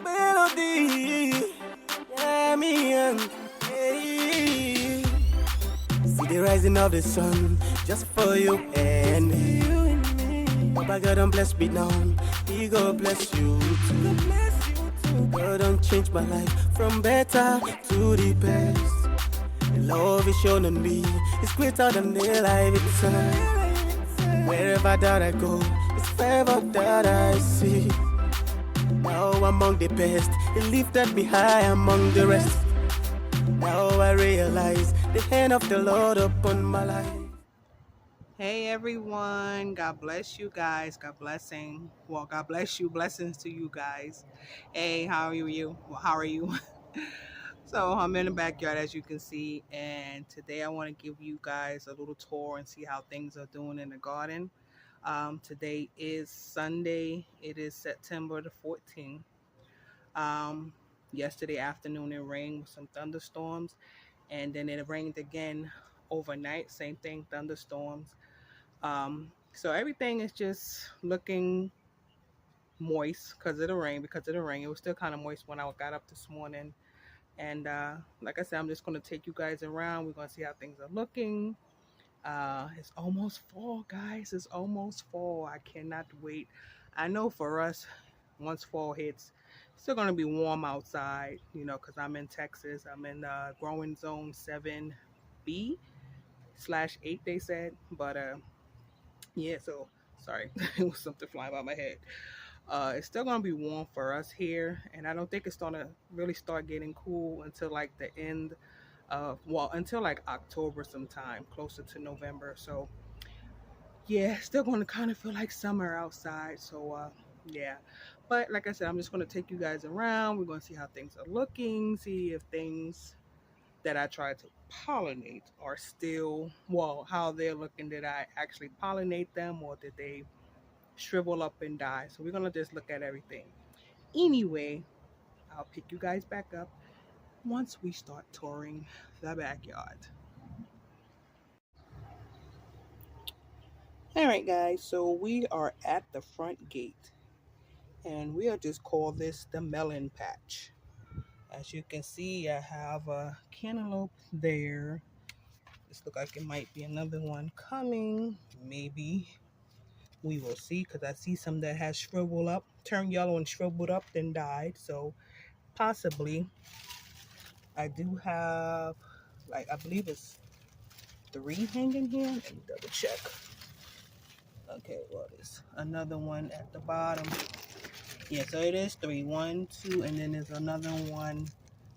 Melody, yeah, me and hey. See the rising of the sun just for you and me. Papa God don't bless me now, He go bless you too. God don't change my life from better to the best. The love is shown on me, it's greater than the life itself. Wherever that I go, it's favor that I see. Now among the best, He lifted me high among the rest. Now I realize the hand of the Lord upon my life. Hey everyone, God bless you guys. God blessing. Well, God bless you. Blessings to you guys. Hey, how are you? Well, how are you? So I'm in the backyard as you can see, and today I want to give you guys a little tour and see how things are doing in the garden. Today is Sunday. It is September the 14th. Um, Yesterday afternoon it rained with some thunderstorms, and then it rained again overnight. Same thing, thunderstorms. So everything is just looking moist because of the rain. It was still kind of moist when I got up this morning. And like I said, I'm just going to take you guys around. We're going to see how things are looking. It's almost fall, guys. It's almost fall. I cannot wait. I know for us, once fall hits, it's still going to be warm outside, because I'm in Texas. I'm in growing zone 7B slash 8, they said. But yeah, so sorry, it was something flying by my head. It's still gonna be warm for us here, and I don't think it's gonna really start getting cool until like the end of until like October sometime, closer to November. So yeah, still gonna kind of feel like summer outside. So yeah, but like I said, I'm just gonna take you guys around. We're gonna see how things are looking, see if things that I tried to pollinate are still, well, how they're looking. Did I actually pollinate them, or did they shrivel up and die? So we're gonna just look at everything. Anyway, I'll pick you guys back up once we start touring the backyard. All right, guys, so we are at the front gate, and we'll just call this the melon patch. As you can see, I have a cantaloupe there. This look like it might be another one coming. Maybe we will see, because I see some that has shriveled up, turned yellow and shriveled up, then died. So possibly. I do have, like, I believe it's 3 hanging here. Let me double check. Okay, well, there's another one at the bottom. Yeah, so it is 3. 1, 2, and then there's another one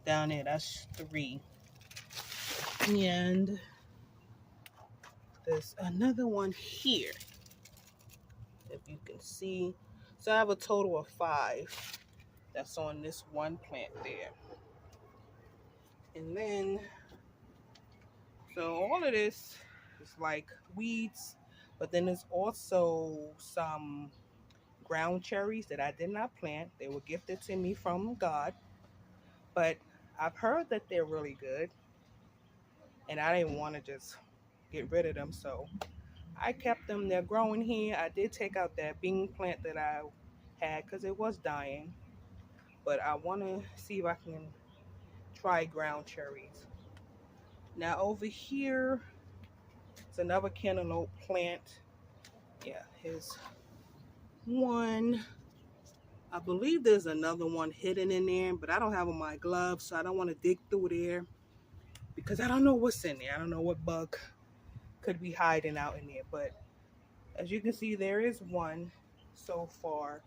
down there. That's 3. And there's another one here, if you can see. So I have a total of 5 that's on this one plant there. And then, so all of this is like weeds, but then there's also some ground cherries that I did not plant. They were gifted to me from God, but I've heard that they're really good, and I didn't want to just get rid of them, so I kept them. They're growing here. I did take out that bean plant that I had because it was dying, but I want to see if I can try ground cherries. Now over here, it's another cantaloupe plant. Yeah, here's one. I believe there's another one hidden in there, but I don't have on my gloves, so I don't want to dig through there because I don't know what's in there. I don't know what bug could be hiding out in there. But as you can see, there is one so far.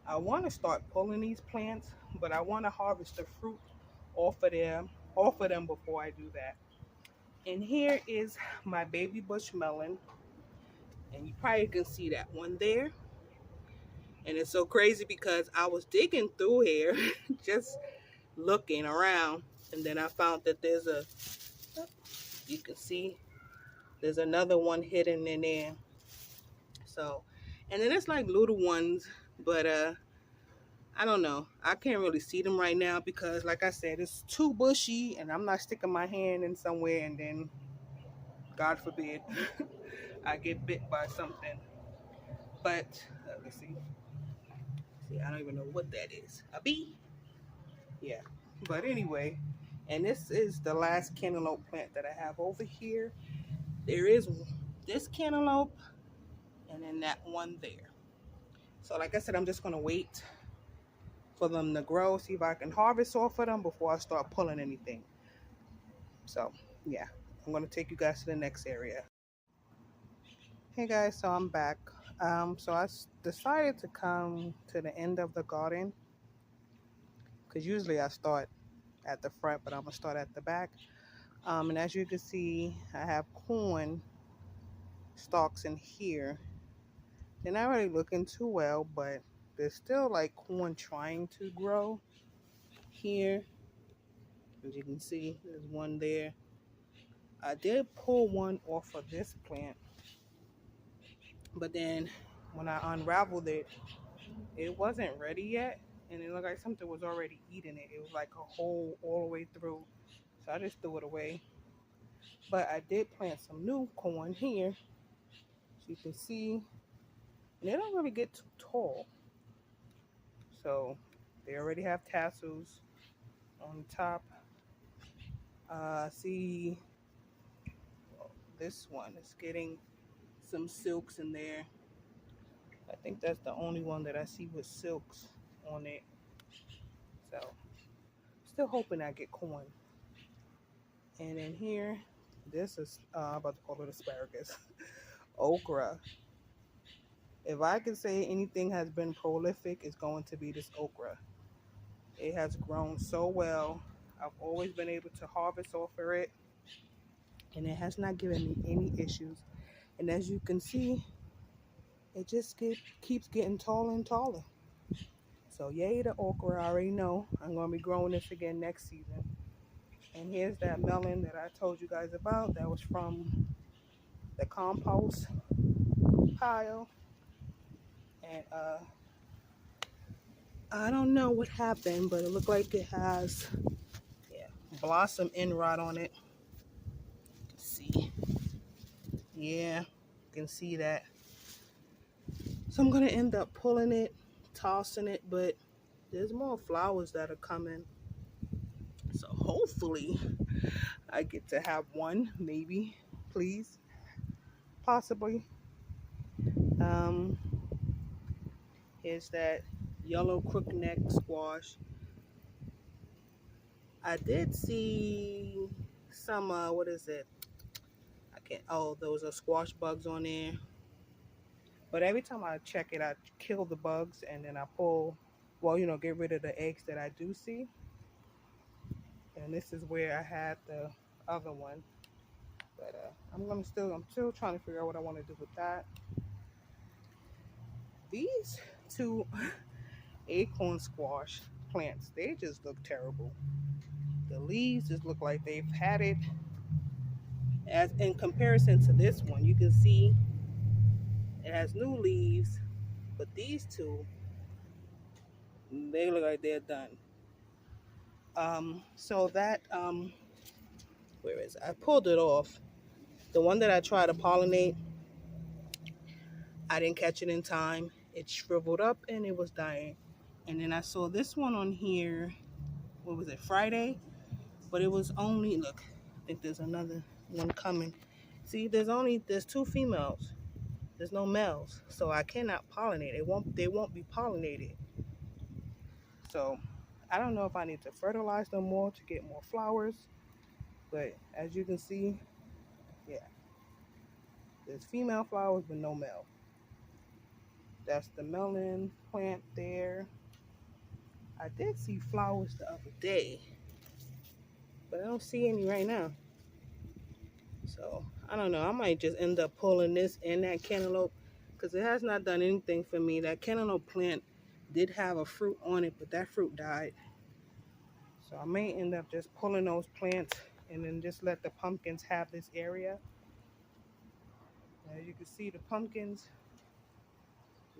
I want to start pulling these plants, but I want to harvest the fruit off of them before I do that. And here is my baby bush melon, and you probably can see that one there. And it's so crazy because I was digging through here, just looking around, and then I found that you can see there's another one hidden in there. So, and then it's like little ones, but I don't know. I can't really see them right now because, like I said, it's too bushy, and I'm not sticking my hand in somewhere and then, God forbid, I get bit by something. But let's see. See, I don't even know what that is. A bee? Yeah. But anyway, and this is the last cantaloupe plant that I have over here. There is this cantaloupe and then that one there. So like I said, I'm just going to wait for them to grow, see if I can harvest off of them before I start pulling anything. So yeah, I'm going to take you guys to the next area. Hey guys, so I'm back. So I decided to come to the end of the garden because usually I start at the front, but I'm going to start at the back. And as you can see, I have corn stalks in here. They're not really looking too well, but there's still like corn trying to grow here. As you can see, there's one there. I did pull one off of this plant, but then when I unraveled it, it wasn't ready yet, and it looked like something was already eating it. It was like a hole all the way through, so I just threw it away. But I did plant some new corn here, so you can see, and they don't really get too tall. So they already have tassels on the top. See, this one is getting some silks in there. I think that's the only one that I see with silks on it. So still hoping I get corn. And in here, this is I'm about to call it asparagus, okra. If I can say anything has been prolific, it's going to be this okra. It has grown so well. I've always been able to harvest off of it, and it has not given me any issues. And as you can see, it just keeps getting taller and taller. So yay the okra. I already know I'm going to be growing this again next season. And here's that melon that I told you guys about. That was from the compost pile. And I don't know what happened, but it looked like it has blossom end rot on it. Let's see. Yeah, you can see that. So I'm going to end up pulling it, tossing it, but there's more flowers that are coming. So hopefully I get to have one, maybe, please, possibly. Here's that yellow crookneck squash. I did see some, what is it? Those are squash bugs on there. But every time I check it, I kill the bugs and then I pull, get rid of the eggs that I do see. And this is where I had the other one. But I'm still trying to figure out what I want to do with that. These two acorn squash plants, they just look terrible. The leaves just look like they've had it. As in comparison to this one, you can see it has new leaves, but these two, they look like they're done. So that where is it? I pulled it off. The one that I tried to pollinate, I didn't catch it in time. It shriveled up and it was dying. And then I saw this one on here, what was it, Friday? But it was only, look, I think there's another one coming. See, there's two females. There's no males. So I cannot pollinate. They won't be pollinated. So I don't know if I need to fertilize them more to get more flowers. But as you can see, yeah, there's female flowers but no male. That's the melon plant there. I did see flowers the other day, but I don't see any right now. So I don't know. I might just end up pulling this and that cantaloupe because it has not done anything for me. That cantaloupe plant did have a fruit on it, but that fruit died. So I may end up just pulling those plants and then just let the pumpkins have this area. As you can see, the pumpkins,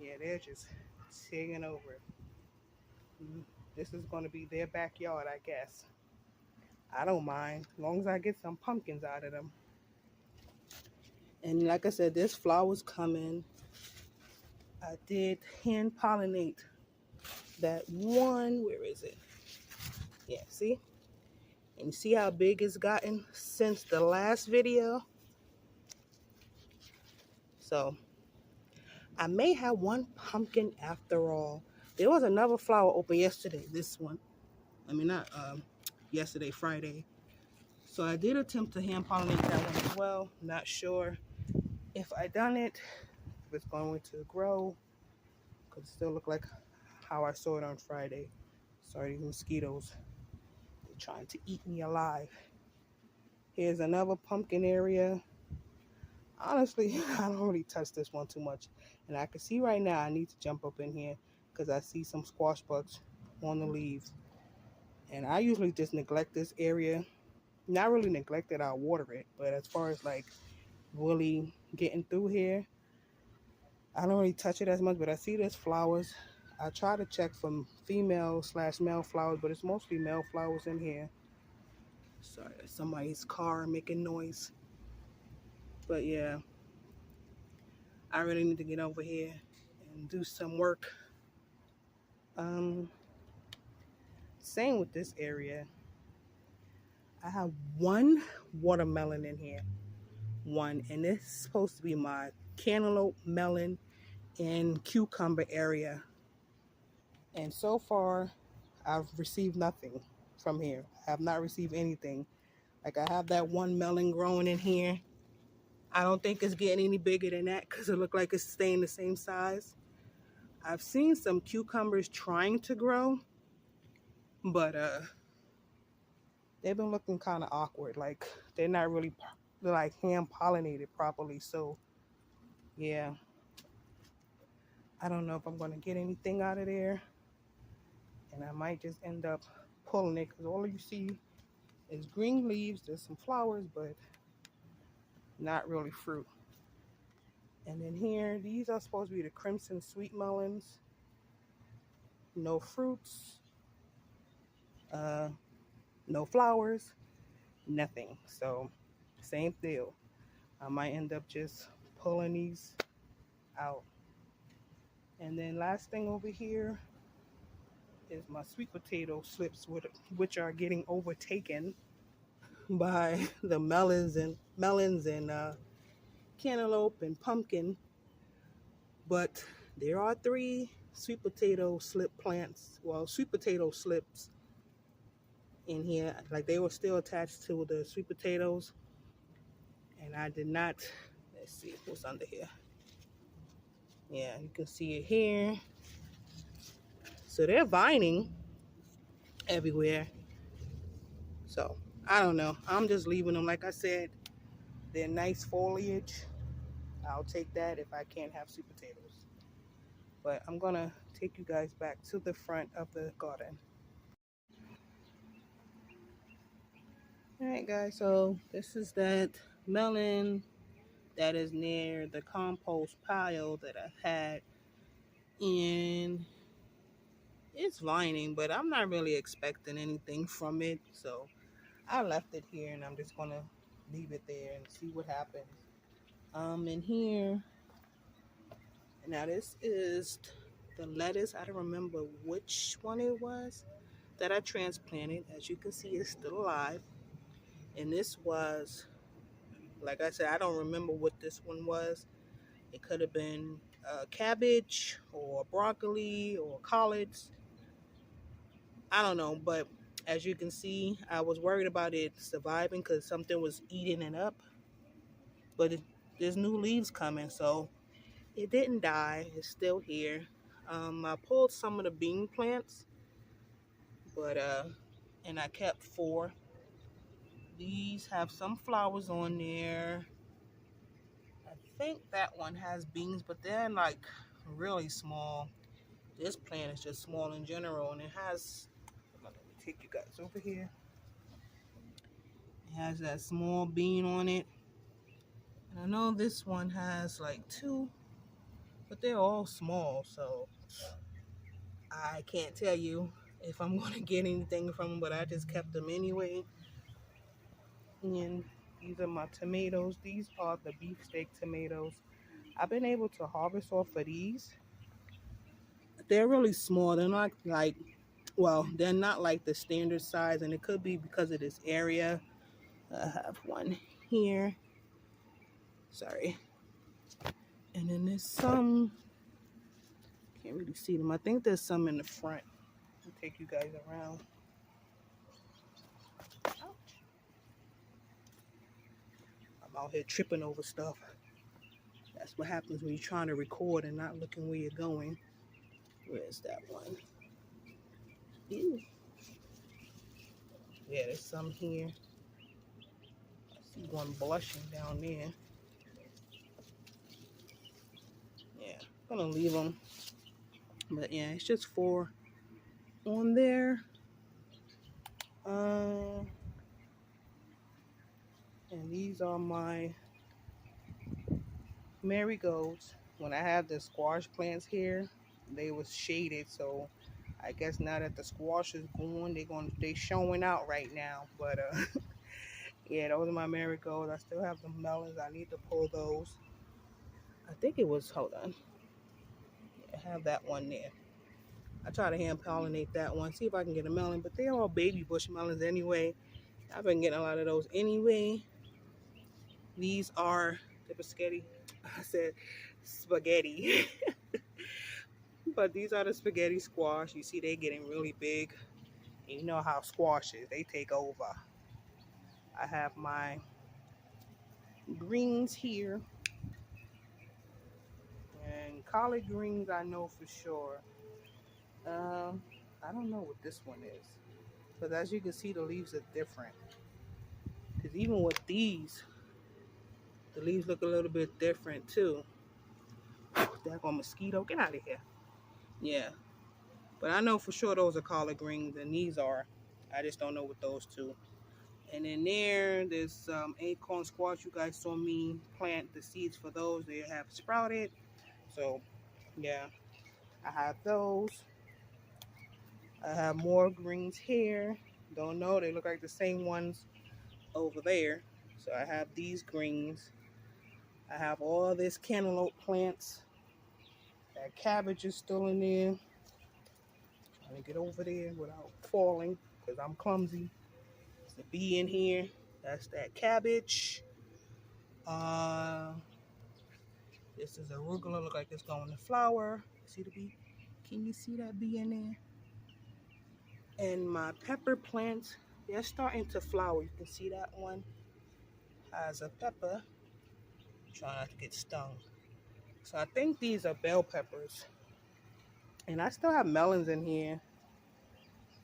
yeah, they're just taking over. This is going to be their backyard, I guess. I don't mind, as long as I get some pumpkins out of them. And like I said, there's flowers coming. I did hand pollinate that one, where is it? Yeah, see? And you see how big it's gotten since the last video? So I may have one pumpkin after all. There was another flower open yesterday, this one. I mean, not yesterday, Friday. So I did attempt to hand pollinate that one as well. Not sure if I done it, if it's going to grow. Could still look like how I saw it on Friday. Sorry, these mosquitoes. They're trying to eat me alive. Here's another pumpkin area. Honestly, I don't really touch this one too much. And I can see right now I need to jump up in here because I see some squash bugs on the leaves. And I usually just neglect this area. Not really neglect it, I'll water it. But as far as like really getting through here, I don't really touch it as much. But I see there's flowers. I try to check for female/male flowers, but it's mostly male flowers in here. Sorry, somebody's car making noise. But yeah, I really need to get over here and do some work. Same with this area. I have one watermelon in here. One, and this is supposed to be my cantaloupe, melon, and cucumber area. And so far, I've received nothing from here. I have not received anything. Like I have that one melon growing in here. I don't think it's getting any bigger than that because it looked like it's staying the same size. I've seen some cucumbers trying to grow, but they've been looking kind of awkward. Like they're not really like hand pollinated properly. So yeah, I don't know if I'm going to get anything out of there, and I might just end up pulling it because all you see is green leaves. There's some flowers, but not really fruit. And then here, these are supposed to be the crimson sweet melons. No fruits, no flowers, nothing. So same deal. I might end up just pulling these out. And then last thing over here is my sweet potato slips, which are getting overtaken by the melons and cantaloupe and pumpkin. But there are 3 sweet potato slip plants, well, sweet potato slips in here. Like they were still attached to the sweet potatoes. And I did not, let's see what's under here. Yeah, you can see it here. So they're vining everywhere. So I don't know. I'm just leaving them. Like I said, they're nice foliage. I'll take that if I can't have sweet potatoes. But I'm gonna take you guys back to the front of the garden. All right, guys. So this is that melon that is near the compost pile that I've had, and it's vining, but I'm not really expecting anything from it. So I left it here, and I'm just gonna leave it there and see what happens. In here, now this is the lettuce. I don't remember which one it was that I transplanted. As you can see, it's still alive. And this was, like I said, I don't remember what this one was. It could have been cabbage or broccoli or collards. I don't know, but as you can see, I was worried about it surviving because something was eating it up. But there's new leaves coming, so it didn't die. It's still here. I pulled some of the bean plants, but and I kept 4. These have some flowers on there. I think that one has beans, but they're like really small. This plant is just small in general, and it has, let me take you guys over here. It has that small bean on it. And I know this one has like 2, but they're all small, so I can't tell you if I'm going to get anything from them, but I just kept them anyway. And these are my tomatoes. These are the beefsteak tomatoes. I've been able to harvest off of these. they're really small. They're not like, well, they're not like the standard size, and it could be because of this area. I have one here. Sorry. And then there's some, can't really see them. I think there's some in the front. I'll take you guys around. Ouch. I'm out here tripping over stuff. That's what happens when you're trying to record and not looking where you're going. Where's that one? Ew. Yeah, there's some here. I see one blushing down there. Yeah, I'm gonna leave them. But yeah, it's just 4 on there. And these are my marigolds. When I had the squash plants here, they was shaded, so I guess now that the squash is gone, they showing out right now. But yeah, those are my marigolds. I still have the melons. I need to pull those. I think it was, hold on. Yeah, I have that one there. I try to hand pollinate that one, see if I can get a melon, but they're all baby bush melons anyway. I've been getting a lot of those anyway. These are the spaghetti. I said spaghetti. But these are the spaghetti squash. You see they're getting really big. And you know how squash is, they take over. I have my greens here. And collard greens I know for sure. I don't know what this one is. But as you can see, the leaves are different. Because even with these, the leaves look a little bit different too. That one mosquito, get out of here. Yeah. But I know for sure those are collard greens, and these are. I just don't know what those two. And then there's acorn squash. You guys saw me plant the seeds for those. They have sprouted. So, yeah, I have those. I have more greens here. Don't know. They look like the same ones over there. So I have these greens. I have all this cantaloupe plants. That cabbage is still in there. Trying to get over there without falling because I'm clumsy. There's a bee in here. That's that cabbage. This is arugula. Look like it's going to flower. See the bee? Can you see that bee in there? And my pepper plants, they're starting to flower. You can see that one has a pepper. Try not to get stung. So I think these are bell peppers. And I still have melons in here.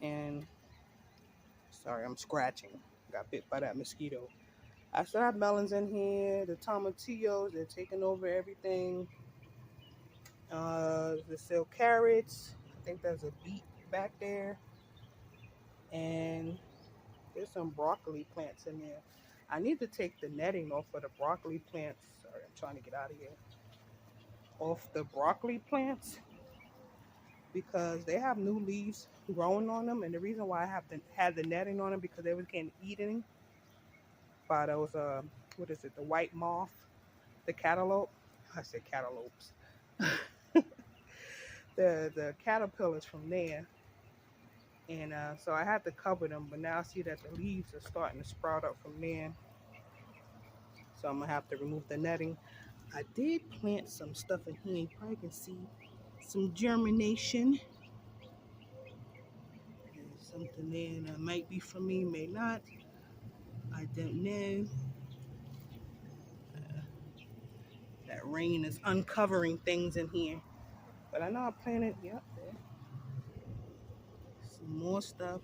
And sorry, I'm scratching. Got bit by that mosquito. I still have melons in here. The tomatillos, they're taking over everything. There's still carrots. I think there's a beet back there. And there's some broccoli plants in there. I need to take the netting off of the broccoli plants. Sorry, I'm trying to get out of here. Off the broccoli plants because they have new leaves growing on them. And the reason why I had the netting on them because they was getting eaten by those, what is it, the white moth, the cantaloupe. I said cantaloupes. the caterpillars from there. And so I had to cover them, but now I see that the leaves are starting to sprout up from there. So I'm going to have to remove the netting. I did plant some stuff in here. You probably can see some germination. There's something there that might be for me, may not. I don't know. That rain is uncovering things in here. But I know I planted, yep, there. Some more stuff.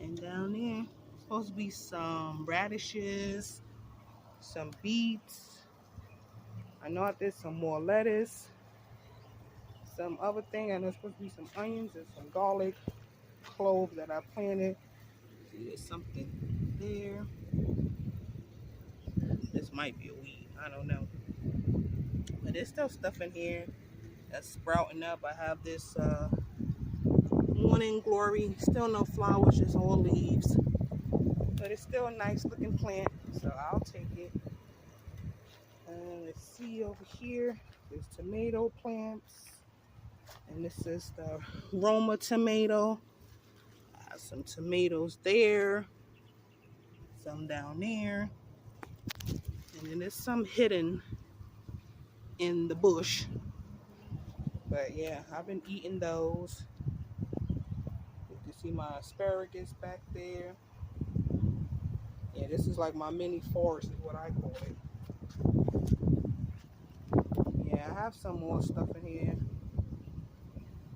And down there, supposed to be some radishes, some beets. I know I did some more lettuce. Some other thing, I know it's supposed to be some onions and some garlic, cloves that I planted. See, there's something there. This might be a weed, I don't know. But there's still stuff in here that's sprouting up. I have this morning glory, still no flowers, just all leaves. But it's still a nice looking plant, so I'll take it. Let's see over here, there's tomato plants. And And this is the Roma tomato. I have some tomatoes there, some down there, and then there's some hidden in the bush. But yeah, I've been eating those. You can see my asparagus back there. Yeah, this is like my mini forest is what I call it. Yeah, I have some more stuff in here.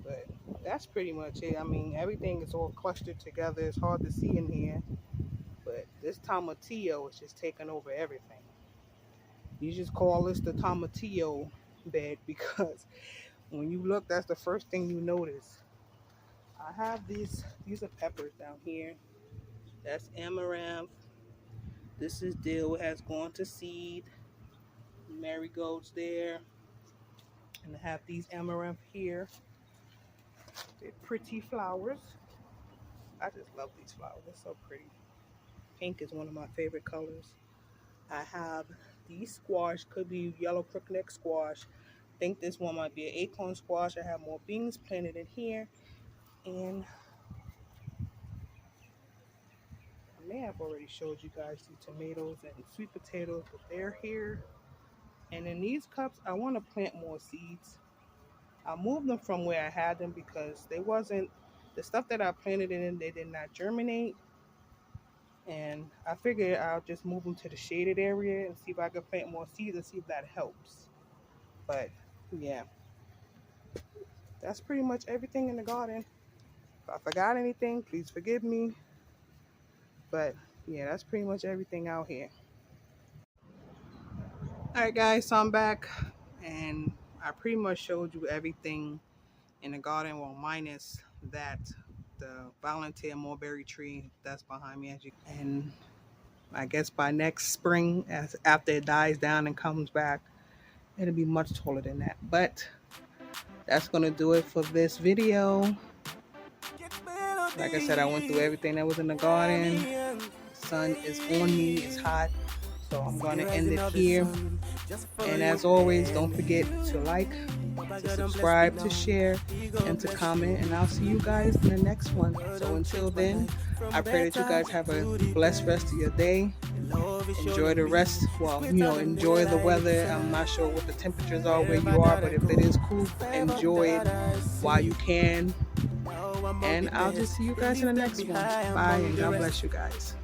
But that's pretty much it. I mean, everything is all clustered together. It's hard to see in here. But this tomatillo is just taking over everything. You just call this the tomatillo bed because when you look, that's the first thing you notice. I have these are peppers down here. That's amaranth. This is dill. It has gone to seed. Marigolds there. And I have these amaranth here. They're pretty flowers. I just love these flowers. They're so pretty. Pink is one of my favorite colors. I have these squash. Could be yellow crookneck squash. I think this one might be an acorn squash. I have more beans planted in here. And I may have already showed you guys the tomatoes and sweet potatoes, but they're here. And in these cups, I want to plant more seeds. I moved them from where I had them because they wasn't, the stuff that I planted in, they did not germinate. And I figured I'll just move them to the shaded area and see if I can plant more seeds and see if that helps. But yeah, that's pretty much everything in the garden. If I forgot anything, please forgive me. But yeah, that's pretty much everything out here. Alright guys, so I'm back and I pretty much showed you everything in the garden, well minus that the volunteer mulberry tree that's behind me, and I guess by next spring, after it dies down and comes back, it'll be much taller than that. But that's gonna do it for this video. Like I said, I went through everything that was in the garden. The sun is on me, it's hot, so I'm gonna end it here. And as always, don't forget to like, to subscribe, to share, and to comment. And I'll see you guys in the next one. So until then, I pray that you guys have a blessed rest of your day. Enjoy the rest. Well, enjoy the weather. I'm not sure what the temperatures are where you are, but if it is cool, enjoy it while you can. And I'll just see you guys in the next one. Bye, and God bless you guys.